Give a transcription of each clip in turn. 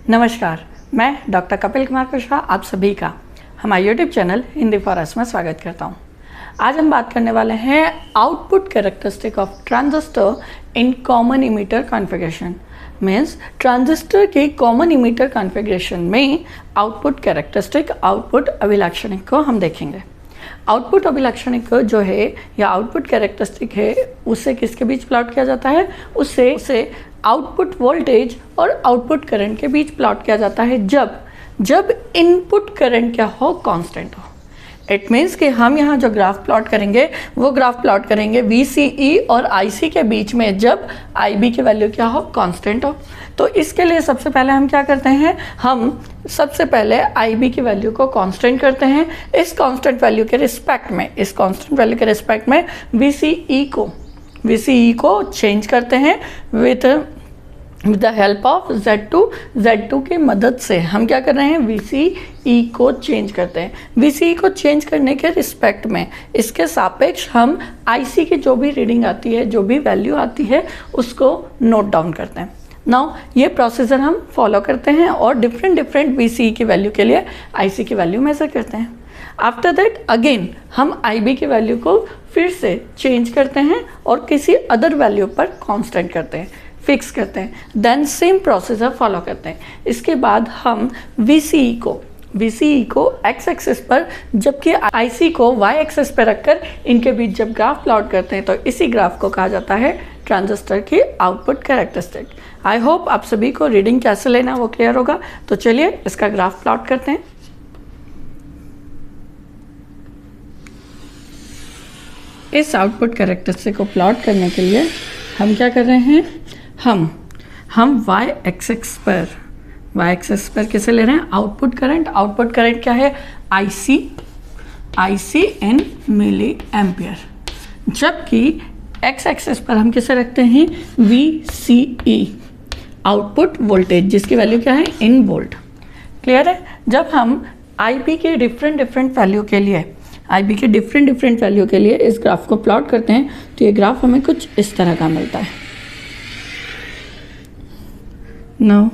नमस्कार, मैं डॉक्टर कपिल कुमार कुशवाहा आप सभी का हमारे YouTube channel Hindi for us में स्वागत करता हूँ। आज हम बात करने वाले हैं output characteristic of transistor in common emitter configuration. Means transistor के कॉमन इमीटर कॉन्फ़िगरेशन में आउटपुट कैरेक्टरिस्टिक, आउटपुट अभिलाक्षणिक को हम देखेंगे। आउटपुट अभिलाक्षणिक जो है या आउटपुट कैरेक्टरिस्टिक है उससे किसके बीच प्लॉट किया जाता है? उससे आउटपुट वोल्टेज और आउटपुट करंट के बीच प्लॉट किया जाता है जब इनपुट करंट क्या हो? कांस्टेंट हो। इट मीन्स कि हम यहाँ जो ग्राफ प्लॉट करेंगे वो ग्राफ प्लॉट करेंगे VCE और IC के बीच में जब IB की वैल्यू क्या हो? कांस्टेंट हो। तो इसके लिए सबसे पहले हम क्या करते हैं? हम सबसे पहले IB की वैल्यू को कांस्टेंट करते हैं। इस कांस्टेंट वैल्यू के रिस्पेक्ट में VCE को चेंज करते हैं with the help of Z2 की मदद से हम क्या कर रहे हैं? VCE को चेंज करते हैं। VCE को चेंज करने के रिस्पेक्ट में इसके सापेक्ष हम IC की जो भी रीडिंग आती है, जो भी वैल्यू आती है उसको नोट डाउन करते हैं। नाउ ये प्रोसीजर हम फॉलो करते हैं और डिफरेंट VCE की वैल्यू के लिए IC की वैल्यू मेजर करते हैं। आफ्टर दैट अगेन हम IB की वैल्यू को फिर से चेंज करते हैं और किसी अदर वैल्यू पर कांस्टेंट करते हैं, फिक्स करते हैं। देन सेम प्रोसीजर फॉलो करते हैं। इसके बाद हम VCE को x एक्सिस पर जबकि IC को y एक्सिस पर रखकर इनके बीच जब ग्राफ प्लॉट करते हैं तो इसी ग्राफ को कहा जाता है ट्रांजिस्टर की आउटपुट कैरेक्टरिस्टिक। आई होप आप सभी को रीडिंग कैसे लेना वो क्लियर होगा। तो चलिए इसका ग्राफ प्लॉट करते हैं। इस आउटपुट कैरेक्टरिस्टिक को प्लॉट करने के लिए हम क्या कर रहे हैं? हम y एक्सिस पर किसे ले रहे हैं? आउटपुट करंट क्या है? IC इन मिली एम्पियर। जबकि x एक्सिस पर हम किसे रखते हैं? VCE आउटपुट वोल्टेज, जिसकी वैल्यू क्या है? इन वोल्ट। क्लियर है? जब हम IB के डिफरेंट वैल्यू के लिए इस ग्राफ को प्लॉट करते हैं तो ये ग्राफ हमें कुछ इस तरह का मिलता है। नाउ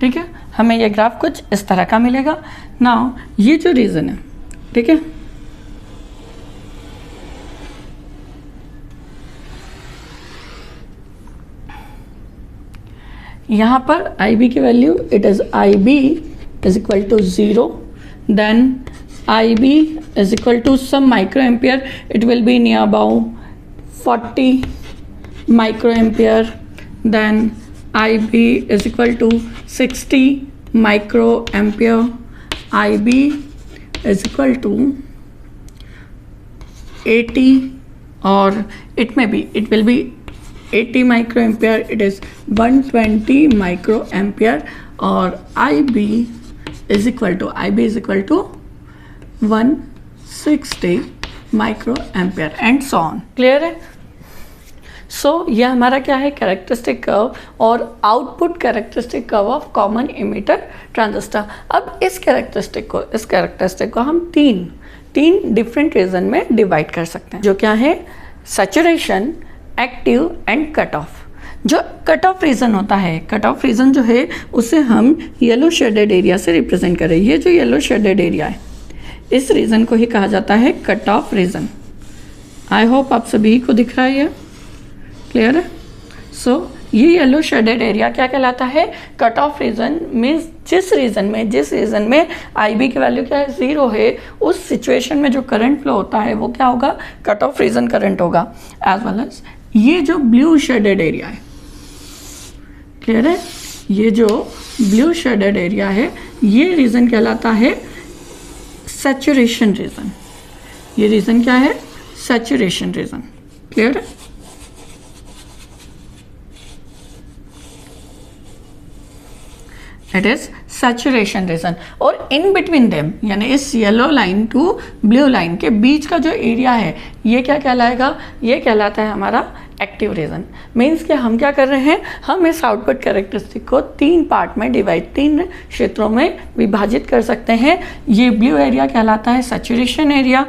ठीक है, हमें ये ग्राफ कुछ इस तरह का मिलेगा। नाउ ये जो रीजन है, ठीक है, यहाँ पर IB की value it is IB is equal to 0, then IB is equal to some micro ampere, it will be near about 40 micro ampere, then IB is equal to 60 micro ampere, IB is equal to 80 or it will be 80 micro ampere, it is 120 micro ampere, or IB is equal to 160 micro ampere and so on। Clear है? सो यह हमारा क्या है? Characteristic curve और output characteristic curve of common emitter transistor. अब इस characteristic को हम तीन डिफरेंट रीजन में डिवाइड कर सकते हैं, जो क्या है? Saturation, active and cut off. जो कट ऑफ रीजन होता है, कट ऑफ रीजन जो है उसे हम येलो शेडेड एरिया से रिप्रेजेंट करें। ये जो येलो शेडेड एरिया है इस रीजन को ही कहा जाता है cut off region. I hope आप सभी को दिख रहा है ये। क्लियर है? सो ये येलो शेडेड एरिया क्या कहलाता है? Cut off region. मीन्स जिस रीजन में IB की वैल्यू क्या है? 0 है, उस सिचुएशन में जो करंट फ्लो होता है वो क्या होगा? कट ऑफ रीजन करंट होगा। एज वेल एज ये जो ब्लू शेडेड एरिया है, क्लियर है, ये जो ब्लू शेडेड एरिया है ये रीजन कहलाता है सैचुरेशन रीजन। ये रीजन क्या है? Saturation region. क्लियर है? It is सैचुरेशन रीजन, और इन बिटवीन देम यानी इस yellow line to blue line के बीच का जो एरिया है ये क्या कहलाएगा, ये कहलाता है हमारा एक्टिव रीजन। मीन्स कि हम क्या कर रहे हैं, हम इस आउटपुट कैरेक्टरिस्टिक को 3 पार्ट में डिवाइड, 3 क्षेत्रों में विभाजित कर सकते हैं। ये ब्लू एरिया कहलाता है सैचुरेशन एरिया,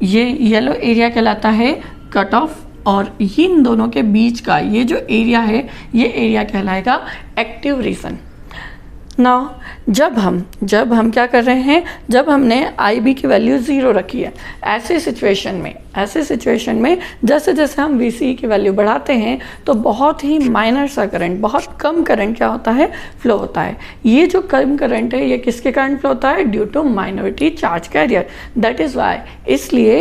ये येलो एरिया कहलाता है कट ऑफ, और इन दोनों के बीच का ये जो एरिया है ये एरिया कहलाएगा एक्टिव रीजन। नाउ जब हम क्या कर रहे हैं, जब हमने IB की वैल्यू 0 रखी है, ऐसे सिचुएशन में जैसे जैसे हम VCE की वैल्यू बढ़ाते हैं तो बहुत ही माइनर सा करंट, बहुत कम करंट क्या होता है, फ्लो होता है। ये जो कम करंट है ये किसके कारण फ्लो होता है, due to minority charge carrier. That is why, इसलिए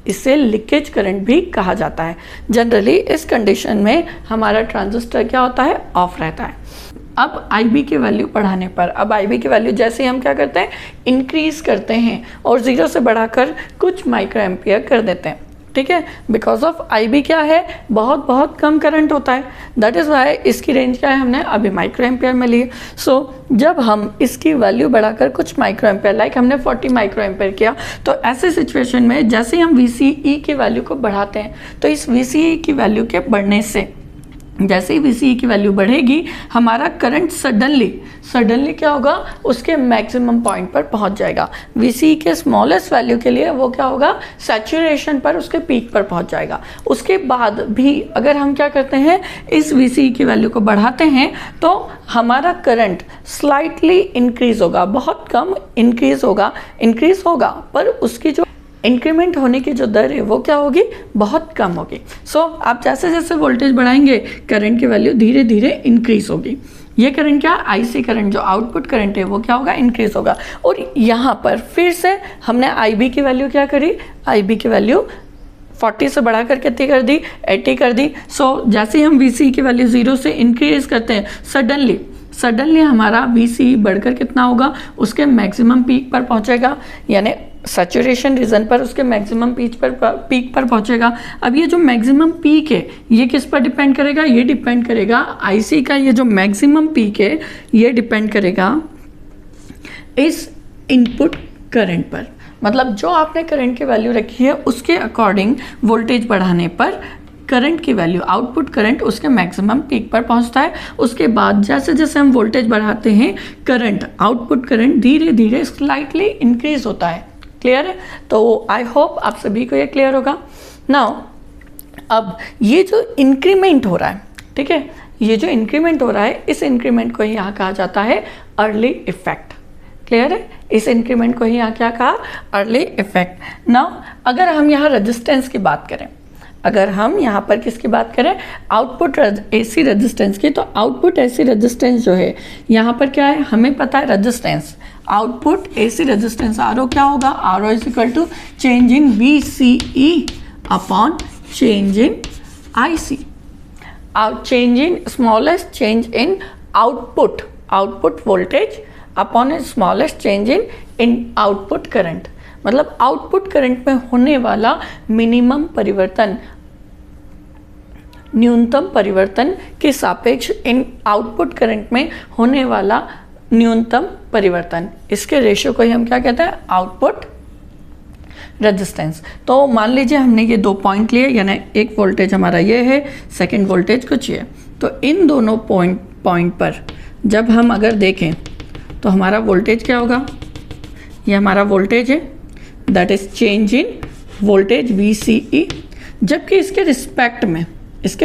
इसे लीकेज करंट भी कहा जाता है। जनरली इस कंडीशन में हमारा ट्रांजिस्टर क्या होता है, ऑफ रहता है। अब IB की वैल्यू बढ़ाने पर, अब IB की वैल्यू जैसे हम क्या करते हैं, इंक्रीज करते हैं और 0 से बढ़ाकर कुछ माइक्रो एम्पियर कर देते हैं, ठीक है। बिकॉज ऑफ IB क्या है, बहुत कम करंट होता है। दैट इज़ वाई इसकी रेंज क्या है, हमने अभी माइक्रो एम्पियर में ली। सो जब हम इसकी वैल्यू बढ़ाकर कुछ माइक्रो एम्पियर, लाइक हमने 40 माइक्रो एम्पियर किया, तो ऐसे सिचुएशन में जैसे हम VCE की वैल्यू को बढ़ाते हैं तो इस VCE की वैल्यू के बढ़ने से, जैसे ही VCE की वैल्यू बढ़ेगी हमारा करंट सडनली क्या होगा, उसके मैक्सिमम पॉइंट पर पहुंच जाएगा। VCE के स्मॉलेस्ट वैल्यू के लिए वो क्या होगा, सैचुरेशन पर, उसके पीक पर पहुंच जाएगा। उसके बाद भी अगर हम क्या करते हैं, इस VCE की वैल्यू को बढ़ाते हैं तो हमारा करंट स्लाइटली इंक्रीज होगा, बहुत कम इंक्रीज होगा, पर उसकी जो इंक्रीमेंट होने की जो दर है वो क्या होगी, बहुत कम होगी। सो आप जैसे जैसे वोल्टेज बढ़ाएंगे करंट की वैल्यू धीरे धीरे इंक्रीज होगी। ये करंट क्या, IC करंट, जो आउटपुट करंट है वो क्या होगा, इंक्रीज होगा। और यहाँ पर फिर से हमने IB की वैल्यू क्या करी, IB की वैल्यू 40 से बढ़ाकर कितनी कर दी, 80 कर दी। सो जैसे ही हम VCE की वैल्यू 0 से इंक्रीज करते हैं, सडनली हमारा VCE बढ़कर कितना होगा, उसके मैक्सिमम पीक पर पहुंचेगा, यानी सैचुरेशन रीजन पर उसके मैक्सिमम पीक पर पहुंचेगा। अब ये जो मैक्सिमम पीक है ये किस पर डिपेंड करेगा, ये डिपेंड करेगा IC का, ये जो मैक्सिमम पीक है ये डिपेंड करेगा इस इनपुट करंट पर। मतलब जो आपने करंट की वैल्यू रखी है उसके अकॉर्डिंग वोल्टेज बढ़ाने पर करंट की वैल्यू, आउटपुट करंट उसके मैक्सिमम पीक पर पहुंचता है। उसके बाद जैसे जैसे हम वोल्टेज बढ़ाते हैं करंट, आउटपुट करंट धीरे धीरे स्लाइटली इंक्रीज होता है। क्लियर है? तो आई होप आप सभी को ये क्लियर होगा। नाउ अब ये जो इंक्रीमेंट हो रहा है, ठीक है, ये जो इंक्रीमेंट हो रहा है, इस इंक्रीमेंट को यहाँ कहा जाता है अर्ली इफेक्ट। क्लियर है? इस इंक्रीमेंट को यहाँ क्या कहा, अर्ली इफेक्ट। नाउ अगर हम यहाँ रेजिस्टेंस की बात करें, अगर हम यहाँ पर किसकी बात करें, आउटपुट AC रेजिस्टेंस की, तो आउटपुट AC रेजिस्टेंस जो है यहाँ पर क्या है, हमें पता है resistance, output AC resistance RO क्या होगा, RO is equal to change in VCE upon change in IC, change in smallest change in output voltage upon smallest change in output current. मतलब आउटपुट करंट में होने वाला minimum परिवर्तन न्यूनतम परिवर्तन के सापेक्ष इन आउटपुट करंट में होने वाला न्यूनतम परिवर्तन, इसके रेशियो को ही हम क्या कहते हैं, आउटपुट रेजिस्टेंस। तो मान लीजिए हमने ये 2 पॉइंट लिए, यानी एक वोल्टेज हमारा ये है, सेकंड वोल्टेज कुछ ये, तो इन दोनों पॉइंट पर जब हम अगर देखें तो हमारा वोल्टेज क्या होगा, ये हमारा वोल्टेज है, that is change in voltage VCE, जबकि इसके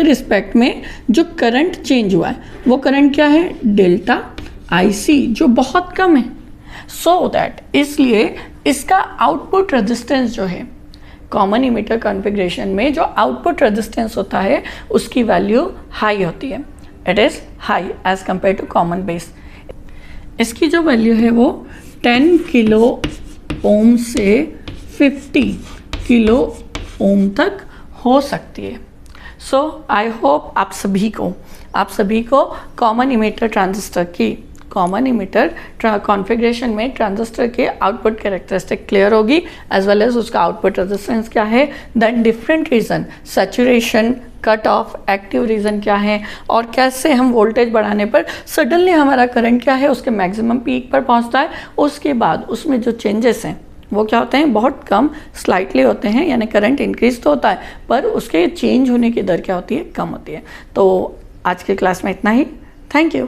रिस्पेक्ट में जो करंट चेंज हुआ है वो करंट क्या है, डेल्टा IC, जो बहुत कम है। सो दैट इसलिए इसका आउटपुट रेजिस्टेंस जो है, कॉमन इमीटर कॉन्फ़िगरेशन में जो आउटपुट रेजिस्टेंस होता है उसकी वैल्यू हाई होती है, it is high as compare to common base. इसकी जो वैल्यू है वो 10 किलो ओम से 50 किलो ओम तक हो सकती है। सो आई होप आप सभी को कॉमन इमीटर ट्रांजिस्टर की कॉमन इमिटर कॉन्फ़िगरेशन में ट्रांजिस्टर के आउटपुट कैरेक्टरिस्टिक क्लियर होगी, एज वेल एज उसका आउटपुट रेजिस्टेंस क्या है, then different region saturation, cut off, active region क्या है, और कैसे हम वोल्टेज बढ़ाने पर सडनली हमारा करंट क्या है उसके मैक्सिमम पीक पर पहुंचता है, उसके बाद उसमें जो चेंजेस हैं वो क्या होते हैं, बहुत कम स्लाइटली होते हैं, यानी करंट इंक्रीज तो होता है पर उसके चेंज होने की दर क्या होती है, कम होती है। तो आज के क्लास में इतना ही। Thank you.